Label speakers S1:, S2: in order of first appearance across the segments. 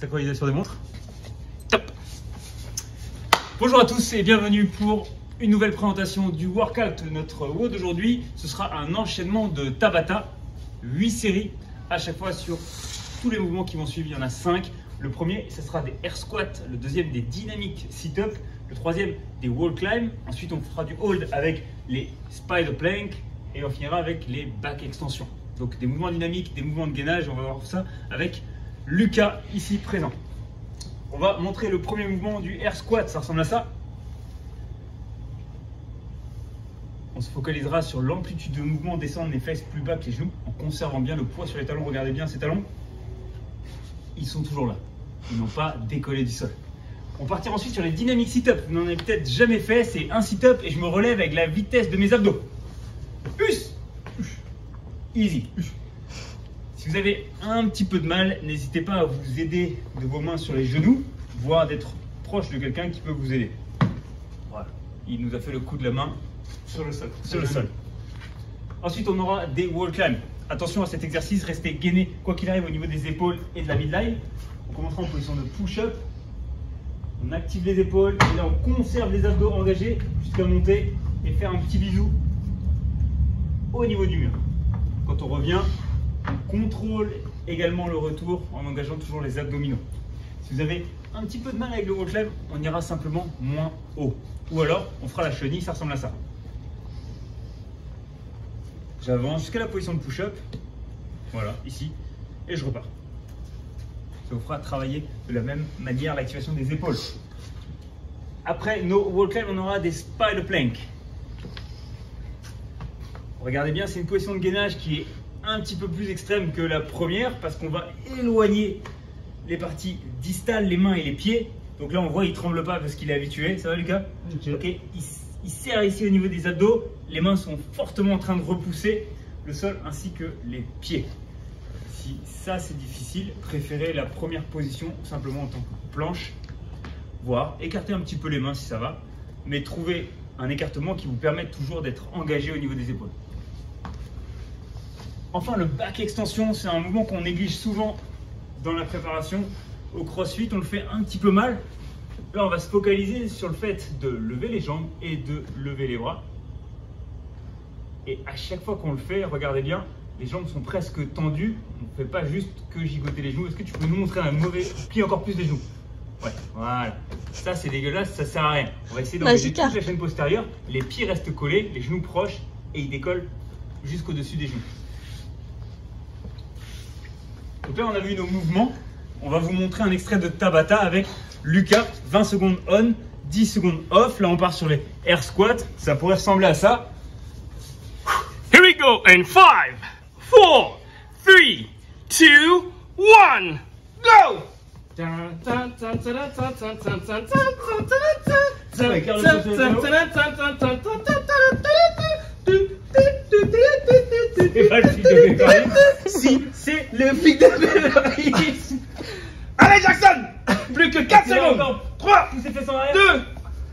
S1: Synchronisation des montres. Top. Bonjour à tous et bienvenue pour une nouvelle présentation du workout. Notre WOD d'aujourd'hui, ce sera un enchaînement de Tabata, 8 séries à chaque fois sur tous les mouvements qui vont suivre. Il y en a 5. Le premier, ce sera des air squats. Le deuxième, des dynamic sit-up. Le troisième, des wall climb. Ensuite, on fera du hold avec les spider plank et on finira avec les back extensions. Donc des mouvements dynamiques, des mouvements de gainage. On va voir ça avec Lucas ici présent. On va montrer le premier mouvement du air squat. Ça ressemble à ça. On se focalisera sur l'amplitude de mouvement, descendre les fesses plus bas que les genoux en conservant bien le poids sur les talons. Regardez bien ces talons. Ils sont toujours là. Ils n'ont pas décollé du sol. On partira ensuite sur les dynamic sit-up. Vous n'en avez peut-être jamais fait. C'est un sit-up et je me relève avec la vitesse de mes abdos. Easy. Si vous avez un petit peu de mal, n'hésitez pas à vous aider de vos mains sur les genoux, voire d'être proche de quelqu'un qui peut vous aider. Voilà. Il nous a fait le coup de la main sur le sol. Ensuite, on aura des wall climb. Attention à cet exercice, restez gainé quoi qu'il arrive au niveau des épaules et de la midline. On commencera en position de push-up. On active les épaules et là on conserve les abdos engagés jusqu'à monter et faire un petit bisou au niveau du mur. Quand on revient, on contrôle également le retour en engageant toujours les abdominaux. Si vous avez un petit peu de mal avec le wall climb, on ira simplement moins haut. Ou alors, on fera la chenille, ça ressemble à ça. J'avance jusqu'à la position de push-up. Voilà, ici. Et je repars. Ça vous fera travailler de la même manière l'activation des épaules. Après nos wall climb, on aura des spider plank. Regardez bien, c'est une position de gainage qui est un petit peu plus extrême que la première parce qu'on va éloigner les parties distales, les mains et les pieds. Donc là, on voit, il ne tremble pas parce qu'il est habitué. Ça va, Lucas? Ok. Il serre ici au niveau des abdos. Les mains sont fortement en train de repousser le sol ainsi que les pieds. Si ça, c'est difficile, préférez la première position simplement en tant que planche, voire écartez un petit peu les mains si ça va, mais trouvez un écartement qui vous permette toujours d'être engagé au niveau des épaules. Enfin, le back extension, c'est un mouvement qu'on néglige souvent dans la préparation. Au crossfit, on le fait un petit peu mal. Là, on va se focaliser sur le fait de lever les jambes et de lever les bras. Et à chaque fois qu'on le fait, regardez bien, les jambes sont presque tendues. On ne fait pas juste que gigoter les genoux. Est-ce que tu peux nous montrer un mauvais pli encore plus les genoux? Ouais, voilà. Ça, c'est dégueulasse, ça sert à rien. On va essayer d'engager toute la chaîne postérieure. Les pieds restent collés, les genoux proches et ils décollent jusqu'au-dessus des genoux. Donc là, on a vu nos mouvements. On va vous montrer un extrait de Tabata avec Lucas. 20 secondes on, 10 secondes off. Là, on part sur les air squats. Ça pourrait ressembler à ça.
S2: Here we go in 5, 4, 3, 2, 1, go!
S1: Si c'est le flic de Beverly.
S2: Allez Jackson! Plus que 4 secondes! 3, 2,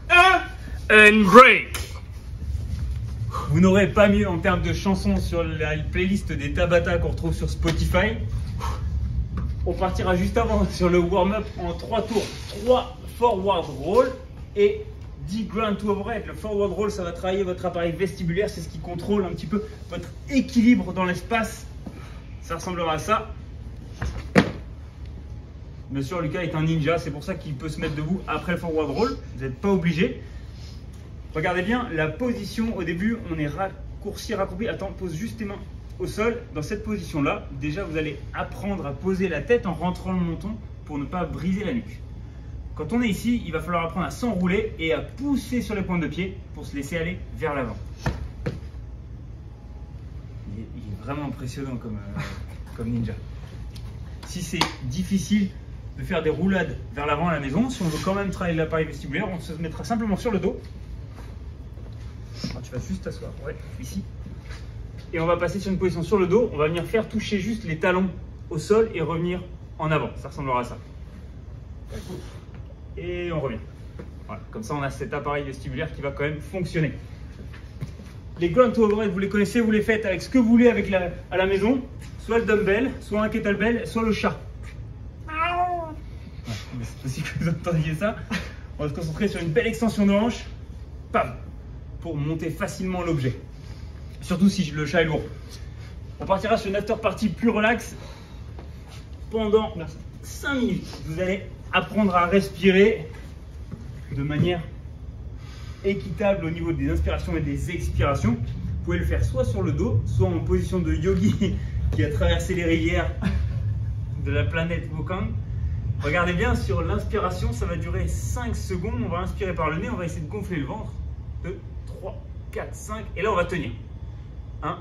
S2: 1, and break!
S1: Vous n'aurez pas mieux en termes de chansons sur la playlist des Tabata qu'on retrouve sur Spotify. On partira juste avant sur le warm-up en 3 tours. 3 forward roll et 10 ground to overhead. Le forward roll, ça va travailler votre appareil vestibulaire. C'est ce qui contrôle un petit peu votre équilibre dans l'espace. Ça ressemblera à ça. Bien sûr, Lucas est un ninja. C'est pour ça qu'il peut se mettre debout après le forward roll. Vous n'êtes pas obligé. Regardez bien la position. Au début, on est raccourci, raccroupi. Attends, pose juste tes mains au sol. Dans cette position-là, déjà, vous allez apprendre à poser la tête en rentrant le menton pour ne pas briser la nuque. Quand on est ici, il va falloir apprendre à s'enrouler et à pousser sur les pointes de pied pour se laisser aller vers l'avant. Il est vraiment impressionnant comme ninja. Si c'est difficile de faire des roulades vers l'avant à la maison, si on veut quand même travailler l'appareil vestibulaire, on se mettra simplement sur le dos. Alors, tu vas juste t'asseoir, ouais, ici. Et on va passer sur une position sur le dos. On va venir faire toucher juste les talons au sol et revenir en avant. Ça ressemblera à ça. Et on revient. Voilà, comme ça on a cet appareil vestibulaire qui va quand même fonctionner. Les ground to overhead, vous les connaissez, vous les faites avec ce que vous voulez à la maison. Soit le dumbbell, soit un kettlebell, soit le chat. mais c'est possible que vous entendiez ça. On va se concentrer sur une belle extension de hanche, pam, pour monter facilement l'objet. Surtout si le chat est lourd. On partira sur une after party plus relax pendant 5 minutes. Vous allez apprendre à respirer de manière équitable au niveau des inspirations et des expirations. Vous pouvez le faire soit sur le dos, soit en position de yogi qui a traversé les rivières de la planète Wukong. Regardez bien, sur l'inspiration, ça va durer 5 secondes. On va inspirer par le nez, on va essayer de gonfler le ventre. 2, 3, 4, 5. Et là, on va tenir. 1,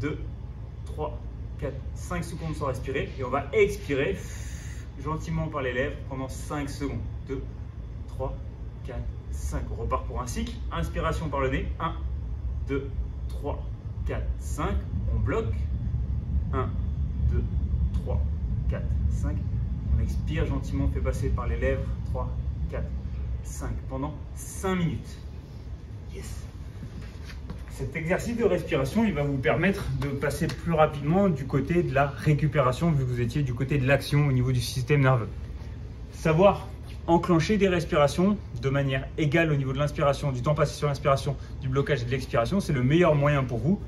S1: 2, 3, 4, 5 secondes sans respirer. Et on va expirer gentiment par les lèvres pendant 5 secondes. 2, 3, 4, 5. On repart pour un cycle. Inspiration par le nez. 1, 2, 3, 4, 5. On bloque. 1, 2, 3, 4, 5. On expire gentiment, on fait passer par les lèvres. 3, 4, 5. Pendant 5 minutes. Yes. Cet exercice de respiration, il va vous permettre de passer plus rapidement du côté de la récupération, vu que vous étiez du côté de l'action au niveau du système nerveux. Savoir enclencher des respirations de manière égale au niveau de l'inspiration, du temps passé sur l'inspiration, du blocage et de l'expiration, c'est le meilleur moyen pour vous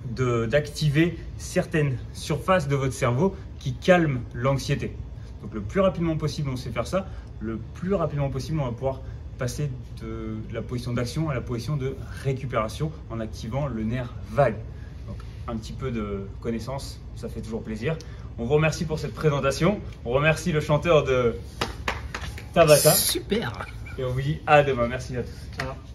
S1: d'activer certaines surfaces de votre cerveau qui calment l'anxiété. Donc le plus rapidement possible on sait faire ça, le plus rapidement possible on va pouvoir passer de la position d'action à la position de récupération en activant le nerf vague. Donc un petit peu de connaissance, ça fait toujours plaisir. On vous remercie pour cette présentation, on remercie le chanteur de Tabata.
S3: Super.
S1: Et on vous dit à demain, merci à tous.
S2: Ciao.